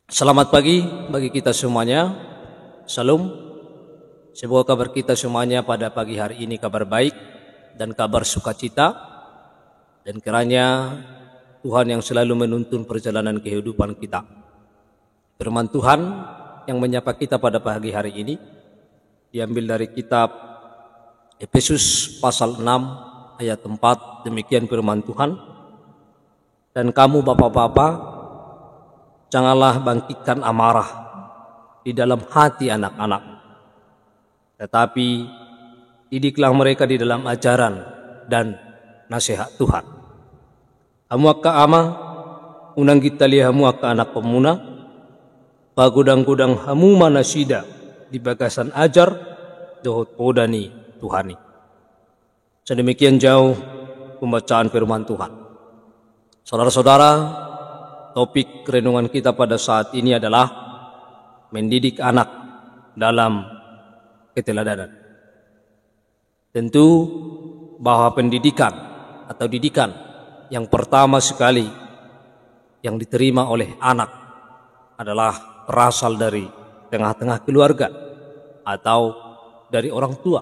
Selamat pagi bagi kita semuanya. Salam. Semoga kabar kita semuanya pada pagi hari ini kabar baik dan kabar sukacita. Dan kiranya Tuhan yang selalu menuntun perjalanan kehidupan kita. Firman Tuhan yang menyapa kita pada pagi hari ini diambil dari kitab Efesus pasal 6 ayat 4. Demikian firman Tuhan. Dan kamu bapak-bapak, janganlah bangkitkan amarah di dalam hati anak-anak, tetapi didiklah mereka di dalam ajaran dan nasihat Tuhan. Hamu akka ama, unang kita lihamu akka anak pemuna, pagudang-gudang hamu manasida di bagasan ajar, dohot podani Tuhani. Sedemikian jauh pembacaan firman Tuhan. Saudara-saudara, topik renungan kita pada saat ini adalah mendidik anak dalam keteladanan. Tentu bahwa pendidikan atau didikan yang pertama sekali yang diterima oleh anak adalah berasal dari tengah-tengah keluarga atau dari orang tua.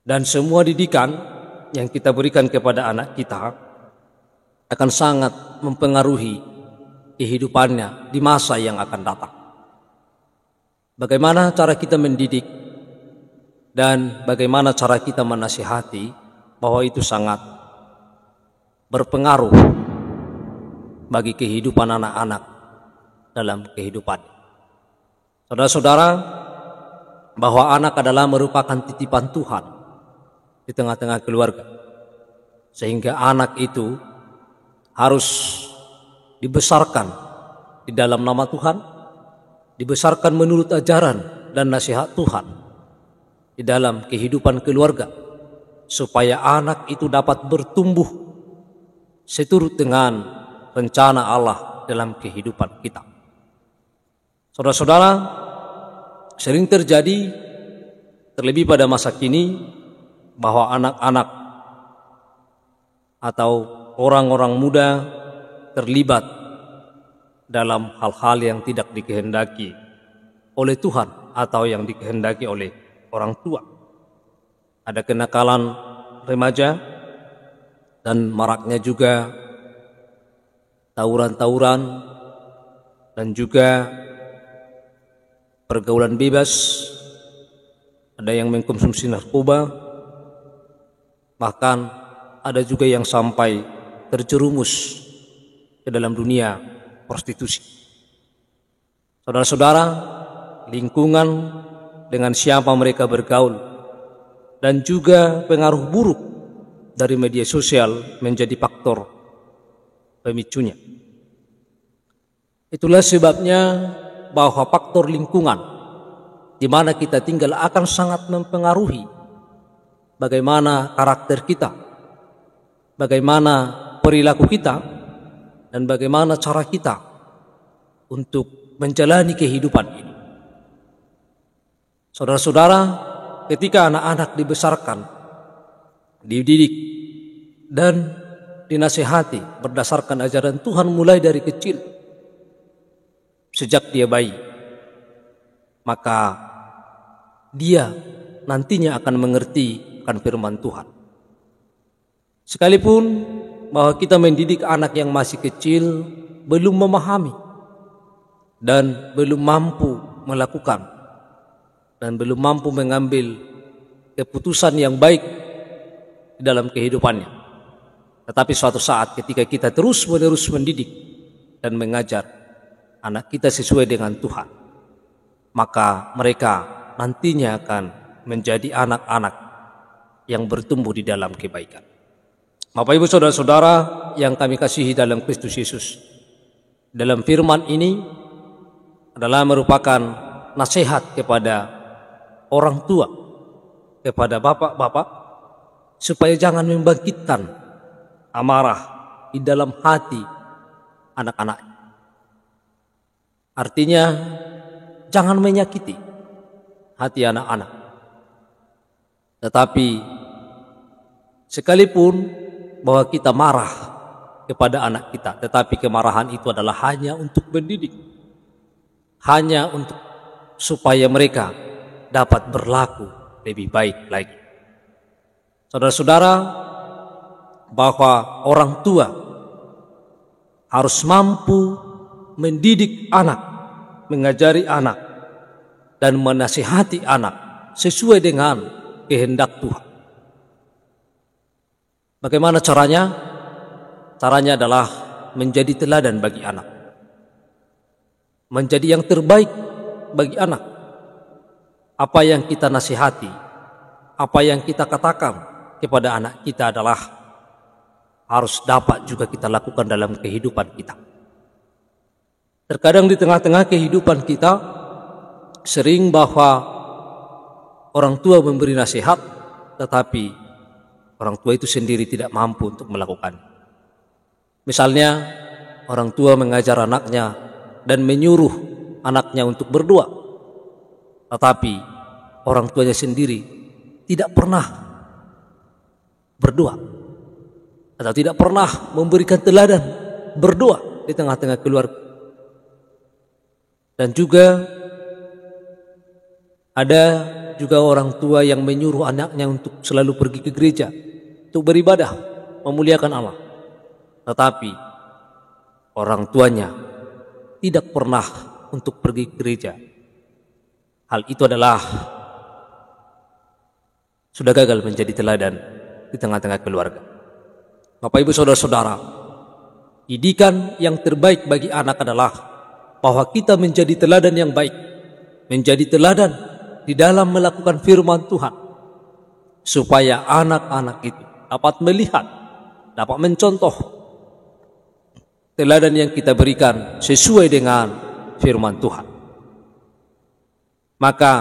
Dan semua didikan yang kita berikan kepada anak kita akan sangat mempengaruhi kehidupannya di masa yang akan datang. Bagaimana cara kita mendidik dan bagaimana cara kita menasihati, bahwa itu sangat berpengaruh bagi kehidupan anak-anak dalam kehidupan. Saudara-saudara, bahwa anak adalah merupakan titipan Tuhan di tengah-tengah keluarga, sehingga anak itu harus dibesarkan di dalam nama Tuhan, dibesarkan menurut ajaran dan nasihat Tuhan di dalam kehidupan keluarga, supaya anak itu dapat bertumbuh seturut dengan rencana Allah dalam kehidupan kita. Saudara-saudara, sering terjadi terlebih pada masa kini bahwa anak-anak atau orang-orang muda terlibat dalam hal-hal yang tidak dikehendaki oleh Tuhan atau yang dikehendaki oleh orang tua. Ada kenakalan remaja dan maraknya juga tawuran-tawuran dan juga pergaulan bebas. Ada yang mengkonsumsi narkoba, bahkan ada juga yang sampai terjerumus ke dalam dunia prostitusi. Saudara-saudara, lingkungan dengan siapa mereka bergaul dan juga pengaruh buruk dari media sosial menjadi faktor pemicunya. Itulah sebabnya bahwa faktor lingkungan di mana kita tinggal akan sangat mempengaruhi bagaimana karakter kita, bagaimana perilaku kita, dan bagaimana cara kita untuk menjalani kehidupan ini. Saudara-saudara, ketika anak-anak dibesarkan, dididik, dan dinasihati berdasarkan ajaran Tuhan mulai dari kecil, sejak dia bayi, maka dia nantinya akan mengerti akan firman Tuhan. Sekalipun bahwa kita mendidik anak yang masih kecil, belum memahami dan belum mampu melakukan dan belum mampu mengambil keputusan yang baik di dalam kehidupannya. Tetapi suatu saat ketika kita terus-menerus mendidik dan mengajar anak kita sesuai dengan Tuhan, maka mereka nantinya akan menjadi anak-anak yang bertumbuh di dalam kebaikan. Bapak Ibu saudara-saudara yang kami kasihi dalam Kristus Yesus, dalam firman ini adalah merupakan nasihat kepada orang tua, kepada bapak-bapak, supaya jangan membangkitkan amarah di dalam hati anak-anak. Artinya jangan menyakiti hati anak-anak. Tetapi sekalipun bahwa kita marah kepada anak kita, tetapi kemarahan itu adalah hanya untuk mendidik, hanya untuk supaya mereka dapat berlaku lebih baik lagi. Saudara-saudara, bahwa orang tua harus mampu mendidik anak, mengajari anak, dan menasihati anak sesuai dengan kehendak Tuhan. Bagaimana caranya? Caranya adalah menjadi teladan bagi anak, menjadi yang terbaik bagi anak. Apa yang kita nasihati, apa yang kita katakan kepada anak kita adalah harus dapat juga kita lakukan dalam kehidupan kita. Terkadang di tengah-tengah kehidupan kita sering bahwa orang tua memberi nasihat, tetapi orang tua itu sendiri tidak mampu untuk melakukan. Misalnya orang tua mengajar anaknya dan menyuruh anaknya untuk berdoa, tetapi orang tuanya sendiri tidak pernah berdoa atau tidak pernah memberikan teladan berdoa di tengah-tengah keluarga. Dan juga ada juga orang tua yang menyuruh anaknya untuk selalu pergi ke gereja untuk beribadah, memuliakan Allah, tetapi orang tuanya tidak pernah untuk pergi ke gereja. Hal itu adalah sudah gagal menjadi teladan di tengah-tengah keluarga. Bapak Ibu Saudara-saudara, didikan yang terbaik bagi anak adalah bahwa kita menjadi teladan yang baik, menjadi teladan di dalam melakukan firman Tuhan, supaya anak-anak itu dapat melihat, dapat mencontoh teladan yang kita berikan sesuai dengan firman Tuhan. Maka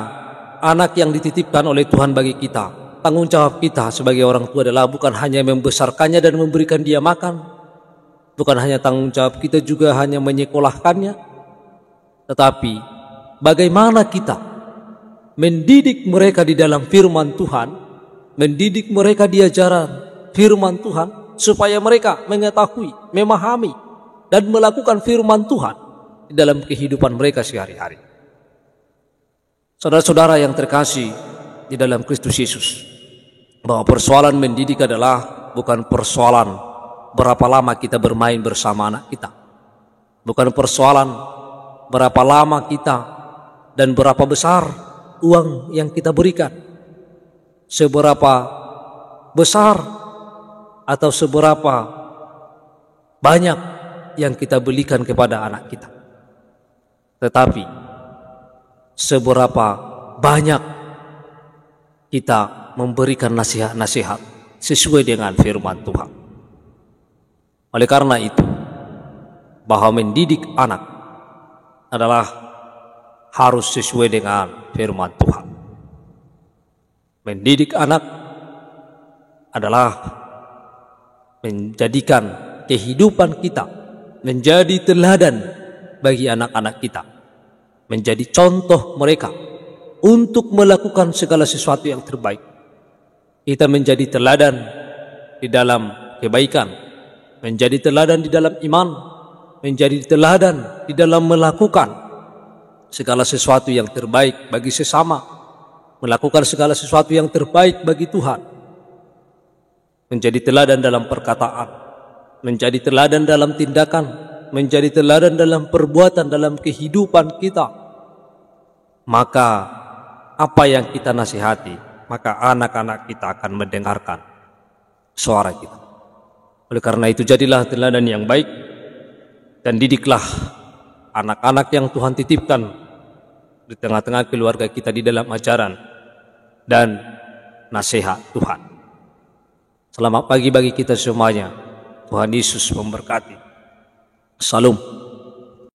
anak yang dititipkan oleh Tuhan bagi kita, tanggung jawab kita sebagai orang tua adalah bukan hanya membesarkannya dan memberikan dia makan, bukan hanya tanggung jawab kita juga hanya menyekolahkannya, tetapi bagaimana kita mendidik mereka di dalam firman Tuhan, mendidik mereka di ajaran firman Tuhan, supaya mereka mengetahui, memahami, dan melakukan firman Tuhan di dalam kehidupan mereka sehari-hari. Saudara-saudara yang terkasih di dalam Kristus Yesus, bahwa persoalan mendidik adalah bukan persoalan berapa lama kita bermain bersama anak kita, bukan persoalan berapa lama kita dan berapa besar uang yang kita berikan, seberapa besar atau seberapa banyak yang kita belikan kepada anak kita, tetapi seberapa banyak kita memberikan nasihat-nasihat sesuai dengan firman Tuhan. Oleh karena itu, bahwa mendidik anak adalah harus sesuai dengan firman Tuhan. Mendidik anak adalah menjadikan kehidupan kita menjadi teladan bagi anak-anak kita, menjadi contoh mereka untuk melakukan segala sesuatu yang terbaik. Kita menjadi teladan di dalam kebaikan, menjadi teladan di dalam iman, menjadi teladan di dalam melakukan segala sesuatu yang terbaik bagi sesama, melakukan segala sesuatu yang terbaik bagi Tuhan, menjadi teladan dalam perkataan, menjadi teladan dalam tindakan, menjadi teladan dalam perbuatan, dalam kehidupan kita. Maka apa yang kita nasihati, maka anak-anak kita akan mendengarkan suara kita. Oleh karena itu, jadilah teladan yang baik dan didiklah anak-anak yang Tuhan titipkan di tengah-tengah keluarga kita di dalam ajaran dan nasihat Tuhan. Selamat pagi bagi kita semuanya. Tuhan Yesus memberkati. Salam.